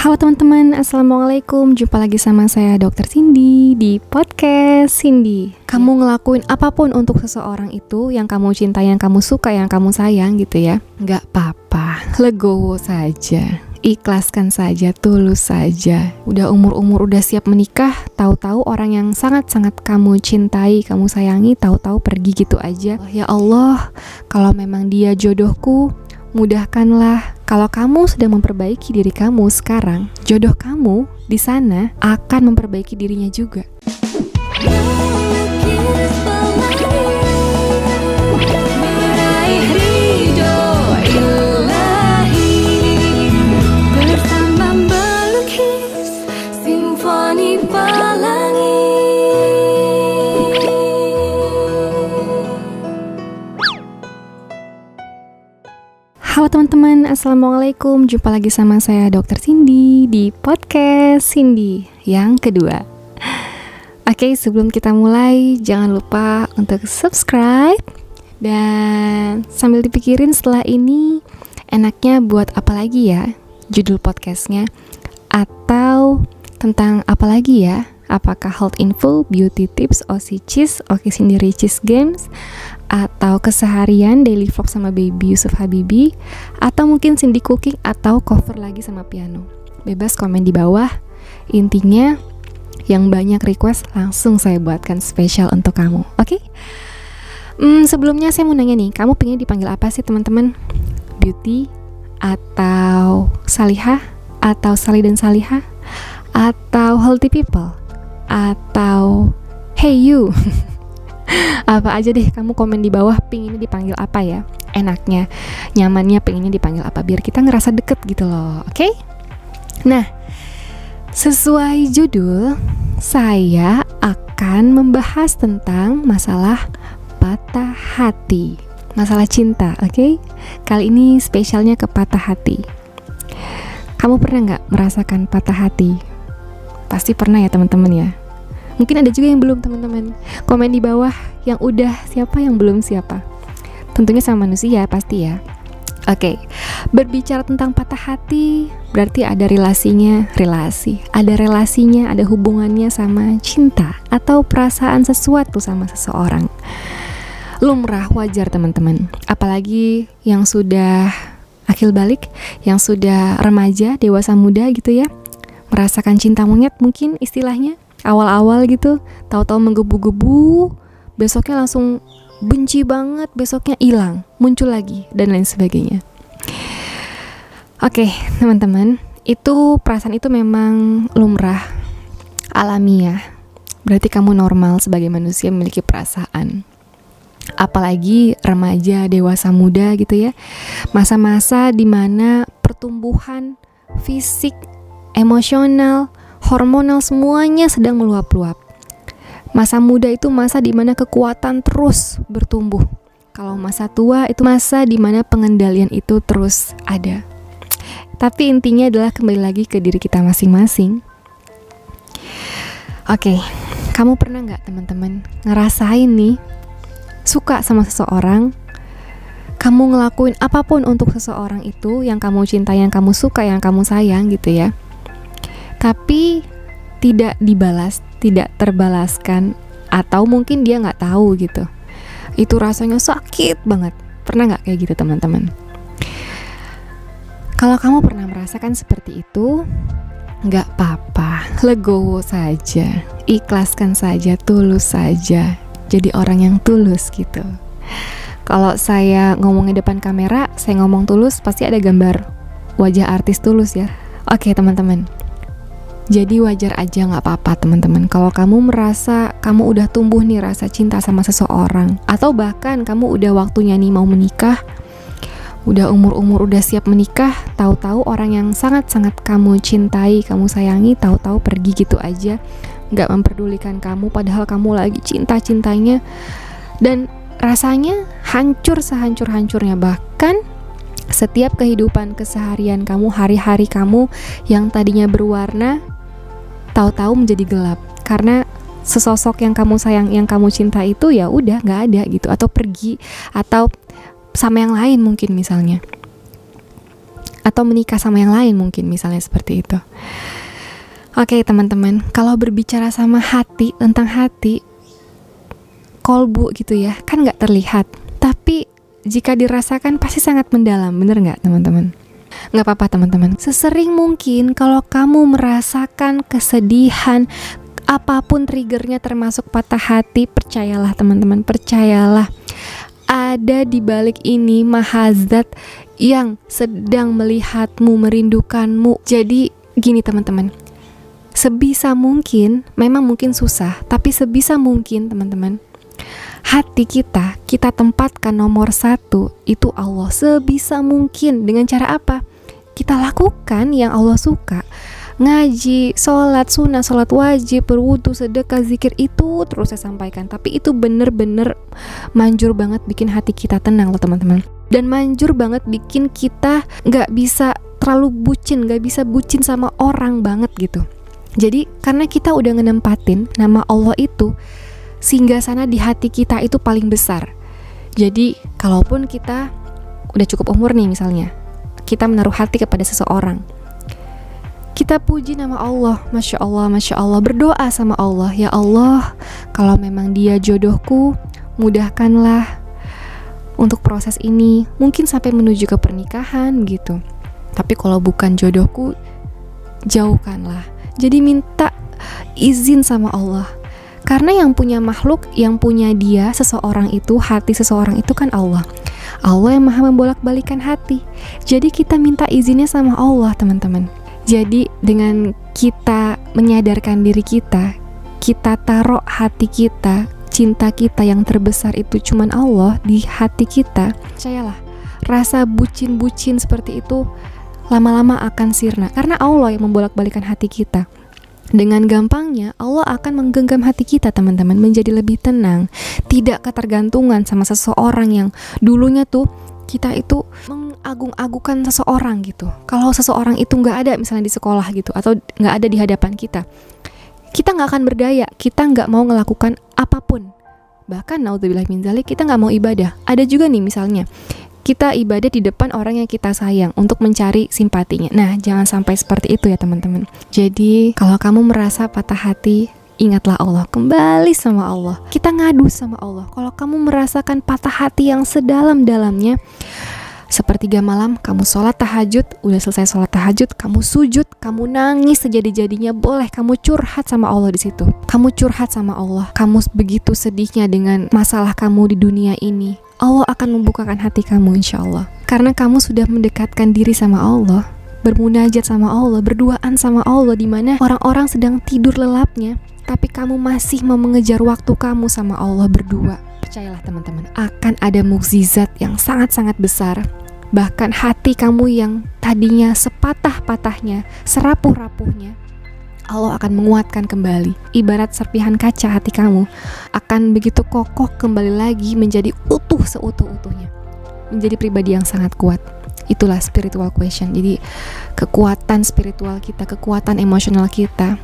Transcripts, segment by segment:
Halo teman-teman, Assalamualaikum. Jumpa lagi sama saya Dr. Cindy di podcast Cindy. Kamu ngelakuin apapun untuk seseorang itu, yang kamu cintai, yang kamu suka, yang kamu sayang gitu ya, gak apa-apa, legowo saja, ikhlaskan saja, tulus saja. Udah umur-umur udah siap menikah, tahu-tahu orang yang sangat-sangat kamu cintai, kamu sayangi, tahu-tahu pergi gitu aja. Ya Allah, kalau memang dia jodohku, mudahkanlah. Kalau kamu sedang memperbaiki diri kamu sekarang, jodoh kamu di sana akan memperbaiki dirinya juga. Halo teman-teman, Assalamualaikum. Jumpa lagi sama saya Dr. Cindy di podcast Cindy yang kedua. Oke, sebelum kita mulai, jangan lupa untuk subscribe. Dan sambil dipikirin setelah ini, enaknya buat apa lagi ya judul podcastnya? Atau tentang apa lagi ya? Apakah health info, beauty tips, OC Cheese, Oke Cindy Ricis Games, atau keseharian daily vlog sama baby Yusuf Habibi, atau mungkin Cindy Cooking, atau cover lagi sama piano. Bebas komen di bawah. Intinya yang banyak request langsung saya buatkan spesial untuk kamu. Oke? Sebelumnya saya mau nanya nih, kamu pengen dipanggil apa sih teman-teman? Beauty, atau salihah, atau salih dan salihah, atau healthy people, atau hey you? Apa aja deh, kamu komen di bawah pengennya dipanggil apa ya? Enaknya, nyamannya pengennya dipanggil apa, biar kita ngerasa deket gitu loh. Oke? Nah, sesuai judul, saya akan membahas tentang masalah patah hati, masalah cinta. Oke? Kali ini spesialnya ke patah hati. Kamu pernah gak merasakan patah hati? Pasti pernah ya teman-teman ya. Mungkin ada juga yang belum, teman-teman. Komen di bawah yang udah, siapa yang belum siapa. Tentunya sama manusia pasti ya. Oke, berbicara tentang patah hati berarti ada ada relasinya, ada hubungannya sama cinta atau perasaan sesuatu sama seseorang. Lumrah, wajar teman-teman. Apalagi yang sudah akil balik, yang sudah remaja, dewasa muda gitu ya, merasakan cinta monyet mungkin istilahnya. Awal-awal gitu, tahu-tahu menggebu-gebu, besoknya langsung benci banget, besoknya hilang, muncul lagi, dan lain sebagainya. Oke, teman-teman, itu perasaan itu memang lumrah, alamiah. Berarti kamu normal sebagai manusia memiliki perasaan. Apalagi remaja, dewasa muda gitu ya, masa-masa dimana pertumbuhan fisik, emosional, hormonal semuanya sedang meluap-luap. Masa muda itu masa dimana kekuatan terus bertumbuh. Kalau masa tua itu masa dimana pengendalian itu terus ada. Tapi intinya adalah kembali lagi ke diri kita masing-masing. Oke, kamu pernah gak teman-teman ngerasain nih suka sama seseorang, kamu ngelakuin apapun untuk seseorang itu, yang kamu cintai, yang kamu suka, yang kamu sayang gitu ya, tapi tidak dibalas, tidak terbalaskan, atau mungkin dia nggak tahu gitu. Itu rasanya sakit banget. Pernah nggak kayak gitu teman-teman? Kalau kamu pernah merasakan seperti itu, nggak apa-apa, legowo saja, ikhlaskan saja, tulus saja. Jadi orang yang tulus gitu. Kalau saya ngomong di depan kamera, saya ngomong tulus, pasti ada gambar wajah artis Tulus ya. Oke teman-teman, jadi wajar aja, gak apa-apa teman-teman. Kalau kamu merasa kamu udah tumbuh nih rasa cinta sama seseorang, atau bahkan kamu udah waktunya nih mau menikah, udah umur-umur udah siap menikah, tahu-tahu orang yang sangat-sangat kamu cintai, kamu sayangi, tahu-tahu pergi gitu aja, gak memperdulikan kamu, padahal kamu lagi cinta-cintanya, dan rasanya hancur sehancur-hancurnya. Bahkan setiap kehidupan keseharian kamu, hari-hari kamu yang tadinya berwarna, tahu-tahu menjadi gelap karena sesosok yang kamu sayang, yang kamu cinta itu ya udah nggak ada gitu, atau pergi, atau sama yang lain mungkin misalnya. atau menikah sama yang lain mungkin, misalnya seperti itu. Oke teman-teman, kalau berbicara sama hati, tentang hati, kolbu gitu ya, kan gak terlihat, tapi jika dirasakan pasti sangat mendalam, bener gak teman-teman? Gak apa-apa teman-teman, sesering mungkin kalau kamu merasakan kesedihan, apapun triggernya termasuk patah hati, percayalah teman-teman, percayalah, ada di balik ini Mahazat yang sedang melihatmu, merindukanmu. Jadi gini teman-teman, sebisa mungkin, memang mungkin susah, tapi sebisa mungkin teman-teman, hati kita tempatkan nomor 1 itu Allah. Sebisa mungkin. Dengan cara apa? Kita lakukan yang Allah suka. Ngaji, sholat sunnah, sholat wajib, berwudu, sedekah, zikir, itu terus saya sampaikan. Tapi itu bener-bener manjur banget bikin hati kita tenang loh teman-teman. Dan manjur banget bikin kita gak bisa terlalu bucin, gak bisa bucin sama orang banget gitu. Jadi karena kita udah ngenempatin nama Allah itu, singgasana di hati kita itu paling besar. Jadi kalaupun kita udah cukup umur nih misalnya, kita menaruh hati kepada seseorang, kita puji nama Allah, Masya Allah, berdoa sama Allah, ya Allah, kalau memang dia jodohku, mudahkanlah untuk proses ini, mungkin sampai menuju ke pernikahan gitu. Tapi kalau bukan jodohku, jauhkanlah. Jadi minta izin sama Allah. Karena yang punya makhluk, yang punya dia, seseorang itu, hati seseorang itu kan Allah. Allah yang maha membolak-balikan hati. Jadi kita minta izinnya sama Allah teman-teman. Jadi dengan kita menyadarkan diri kita taruh hati kita, cinta kita yang terbesar itu cuman Allah di hati kita, percayalah, rasa bucin-bucin seperti itu lama-lama akan sirna. Karena Allah yang membolak-balikan hati kita. Dengan gampangnya Allah akan menggenggam hati kita teman-teman, menjadi lebih tenang, tidak ketergantungan sama seseorang yang dulunya tuh kita itu mengagung-agungkan seseorang gitu. Kalau seseorang itu gak ada misalnya di sekolah gitu, atau gak ada di hadapan kita gak akan berdaya, kita gak mau melakukan apapun. Bahkan naudzubillah min dzalik, kita gak mau ibadah. Ada juga nih misalnya kita ibadah di depan orang yang kita sayang untuk mencari simpatinya. Nah, jangan sampai seperti itu ya teman-teman. Jadi, kalau kamu merasa patah hati, ingatlah Allah, kembali sama Allah. Kita ngadu sama Allah. Kalau kamu merasakan patah hati yang sedalam-dalamnya, sepertiga malam kamu sholat tahajud, udah selesai sholat tahajud, kamu sujud, kamu nangis sejadi-jadinya, boleh kamu curhat sama Allah di situ. Kamu curhat sama Allah. Kamu begitu sedihnya dengan masalah kamu di dunia ini. Allah akan membukakan hati kamu insya Allah. Karena kamu sudah mendekatkan diri sama Allah, bermunajat sama Allah, berduaan sama Allah, di mana orang-orang sedang tidur lelapnya, tapi kamu masih mau mengejar waktu kamu sama Allah berdua. Percayalah teman-teman, akan ada mukjizat yang sangat-sangat besar. Bahkan hati kamu yang tadinya sepatah-patahnya, serapuh-rapuhnya, Allah akan menguatkan kembali. Ibarat serpihan kaca, hati kamu akan begitu kokoh kembali lagi menjadi utuh seutuh-utuhnya, menjadi pribadi yang sangat kuat. Itulah spiritual question. Jadi kekuatan spiritual kita, kekuatan emosional kita,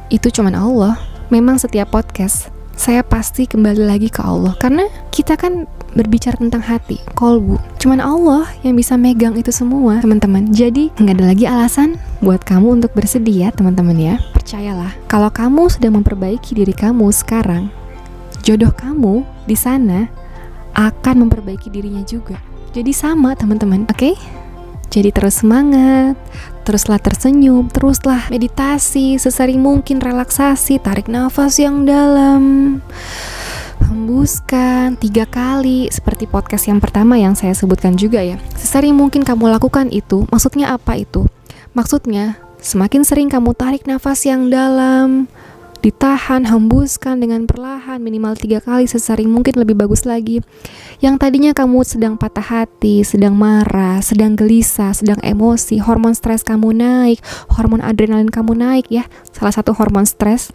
itu cuman Allah. Memang setiap podcast saya pasti kembali lagi ke Allah, karena kita kan berbicara tentang hati, kolbu. Cuman Allah yang bisa megang itu semua, teman-teman. Jadi nggak ada lagi alasan buat kamu untuk bersedih ya, teman-teman ya. Percayalah, kalau kamu sedang memperbaiki diri kamu sekarang, jodoh kamu di sana akan memperbaiki dirinya juga. Jadi sama, teman-teman. Oke? Jadi terus semangat, teruslah tersenyum, teruslah meditasi, sesering mungkin relaksasi, tarik nafas yang dalam, hembuskan 3 kali, seperti podcast yang pertama yang saya sebutkan juga ya. Sesering mungkin kamu lakukan itu. Maksudnya apa itu? Maksudnya semakin sering kamu tarik nafas yang dalam, ditahan, hembuskan dengan perlahan, minimal 3 kali, sesering mungkin lebih bagus lagi. Yang tadinya kamu sedang patah hati, sedang marah, sedang gelisah, sedang emosi, hormon stres kamu naik, hormon adrenalin kamu naik ya, salah satu hormon stres.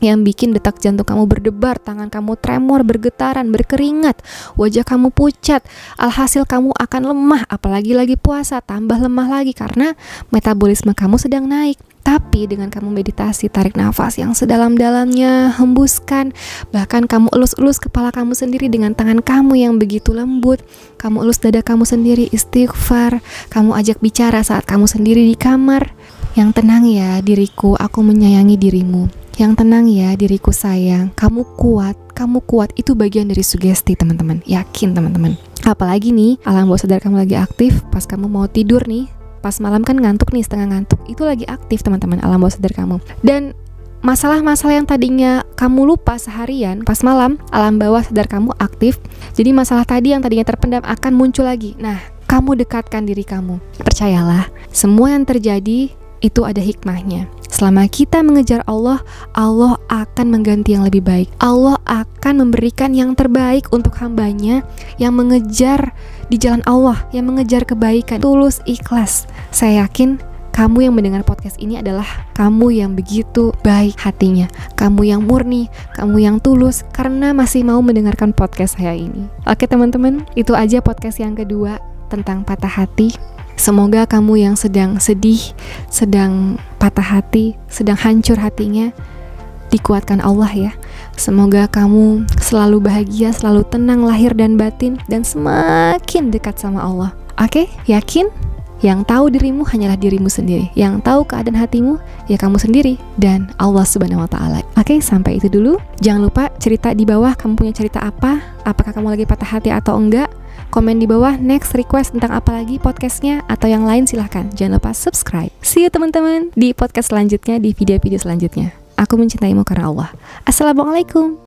yang bikin detak jantung kamu berdebar, tangan kamu tremor, bergetaran, berkeringat, wajah kamu pucat. Alhasil kamu akan lemah, apalagi lagi puasa, tambah lemah lagi karena metabolisme kamu sedang naik. Tapi dengan kamu meditasi, tarik nafas yang sedalam-dalamnya, hembuskan, bahkan kamu elus-elus kepala kamu sendiri dengan tangan kamu yang begitu lembut, kamu elus dada kamu sendiri, istighfar, kamu ajak bicara saat kamu sendiri di kamar. Yang tenang ya diriku, aku menyayangi dirimu. Yang tenang ya diriku sayang, kamu kuat, itu bagian dari sugesti teman-teman, yakin teman-teman. Apalagi nih, alam bawah sadar kamu lagi aktif, pas kamu mau tidur nih, pas malam kan ngantuk nih, setengah ngantuk, itu lagi aktif teman-teman, alam bawah sadar kamu. Dan masalah-masalah yang tadinya kamu lupa seharian, pas malam, alam bawah sadar kamu aktif, jadi masalah tadi yang tadinya terpendam akan muncul lagi. Nah, kamu dekatkan diri kamu, percayalah, semua yang terjadi itu ada hikmahnya. Selama kita mengejar Allah, Allah akan mengganti yang lebih baik. Allah akan memberikan yang terbaik untuk hambanya yang mengejar di jalan Allah, yang mengejar kebaikan, tulus, ikhlas. Saya yakin kamu yang mendengar podcast ini adalah kamu yang begitu baik hatinya, kamu yang murni, kamu yang tulus karena masih mau mendengarkan podcast saya ini. Oke teman-teman, itu aja podcast yang kedua tentang patah hati. Semoga kamu yang sedang sedih, sedang patah hati, sedang hancur hatinya, dikuatkan Allah ya. Semoga kamu selalu bahagia, selalu tenang lahir dan batin, dan semakin dekat sama Allah. Oke, yakin? Yang tahu dirimu hanyalah dirimu sendiri. Yang tahu keadaan hatimu, ya kamu sendiri dan Allah Subhanahu wa Ta'ala. Oke, sampai itu dulu. Jangan lupa cerita di bawah kamu punya cerita apa, apakah kamu lagi patah hati atau enggak. Komen di bawah next request tentang apa lagi podcastnya atau yang lain silahkan. Jangan lupa subscribe. See you teman-teman di podcast selanjutnya, di video-video selanjutnya. Aku mencintaimu karena Allah. Assalamualaikum.